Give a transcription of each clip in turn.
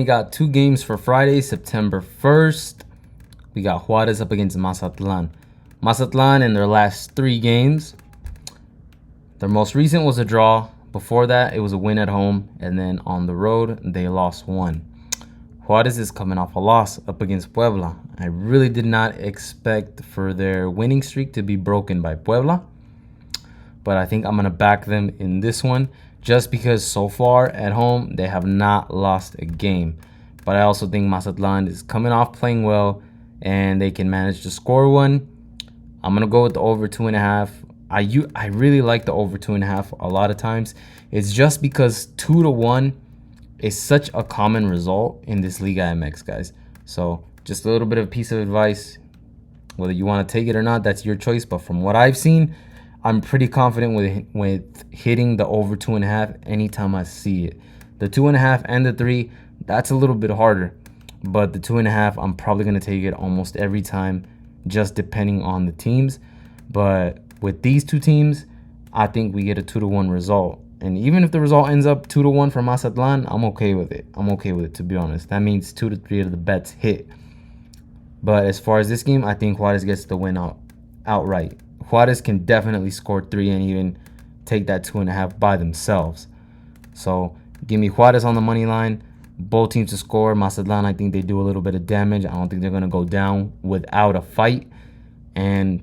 We got 2 games for Friday, September 1st. We got Juarez up against Mazatlan. Mazatlan in their last 3 games, their most recent was a draw. Before that, it was a win at home. And then on the road, they lost 1. Juarez is coming off a loss up against Puebla. I really did not expect for their winning streak to be broken by Puebla. But I think I'm going to back them in this one just because so far at home, they have not lost a game. But I also think Mazatlan is coming off playing well and they can manage to score one. I'm going to go with the over 2.5. I really like the over 2.5 a lot of times. It's just because 2-1 is such a common result in this Liga MX, guys. So just a little bit of a piece of advice. Whether you want to take it or not, that's your choice. But from what I've seen, I'm pretty confident with hitting the over 2.5 anytime I see it. The 2.5 and the 3, that's a little bit harder. But the 2.5, I'm probably going to take it almost every time, just depending on the teams. But with these 2 teams, I think we get a 2-1 result. And even if the result ends up 2-1 for Mazatlan, I'm okay with it. I'm okay with it, to be honest. That means 2 to 3 of the bets hit. But as far as this game, I think Juarez gets the win outright. Juarez can definitely score 3 and even take that 2.5 by themselves. So give me Juarez on the money line. Both teams to score. Mazatlan, I think they do a little bit of damage. I don't think they're going to go down without a fight. And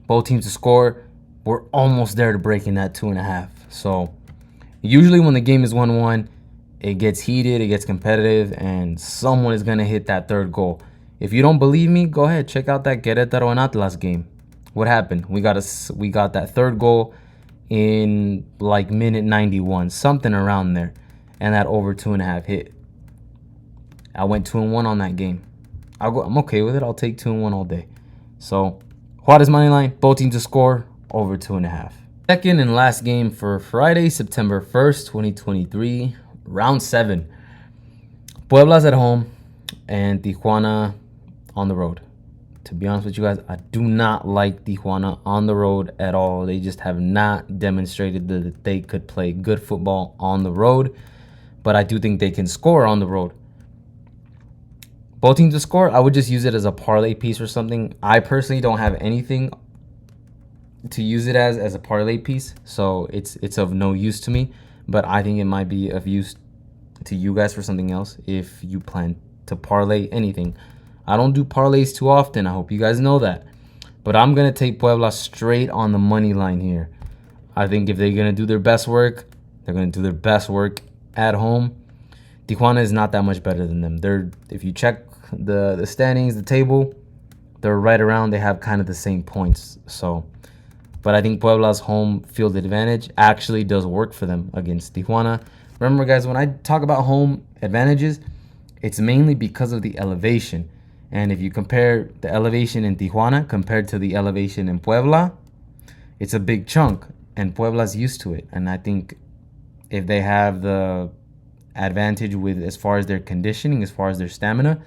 both teams to score. We're almost there to breaking that 2.5. So usually when the game is 1-1, it gets heated, it gets competitive, and someone is going to hit that 3rd goal. If you don't believe me, go ahead, check out that Querétaro and Atlas game. What happened? We got that 3rd goal in like minute 91, something around there, and that over 2.5 hit. I went 2-1 on that game. I'm okay with it. I'll take 2-1 all day. So Juarez money line, both teams to score, over 2.5. Second and last game for Friday, September 1st, 2023, round 7. Puebla's at home and Tijuana on the road. To be honest with you guys, I do not like Tijuana on the road at all. They just have not demonstrated that they could play good football on the road. But I do think they can score on the road. Both teams to score, I would just use it as a parlay piece or something. I personally don't have anything to use it as a parlay piece, so it's of no use to me. But I think it might be of use to you guys for something else if you plan to parlay anything. I don't do parlays too often. I hope you guys know that. But I'm going to take Puebla straight on the money line here. I think if they're going to do their best work, they're going to do their best work at home. Tijuana is not that much better than them. If you check the standings, the table, they're right around. They have kind of the same points. But I think Puebla's home field advantage actually does work for them against Tijuana. Remember, guys, when I talk about home advantages, it's mainly because of the elevation. And if you compare the elevation in Tijuana compared to the elevation in Puebla, it's a big chunk. And Puebla's used to it. And I think if they have the advantage with as far as their conditioning, as far as their stamina,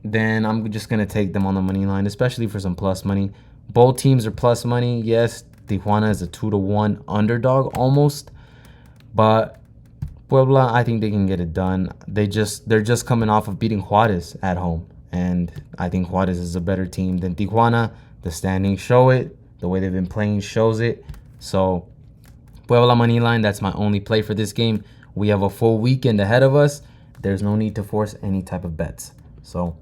then I'm just going to take them on the money line, especially for some plus money. Both teams are plus money. Yes, Tijuana is a 2-1 underdog almost. But Puebla, I think they can get it done. They're just coming off of beating Juarez at home. And I think Juarez is a better team than Tijuana. The standings show it. The way they've been playing shows it. So Puebla money line, that's my only play for this game. We have a full weekend ahead of us. There's no need to force any type of bets. So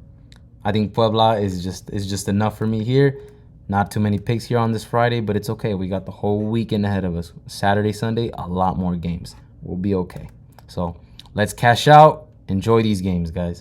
I think Puebla is just enough for me here. Not too many picks here on this Friday, but it's okay. We got the whole weekend ahead of us. Saturday, Sunday, a lot more games. We'll be okay. So let's cash out. Enjoy these games, guys.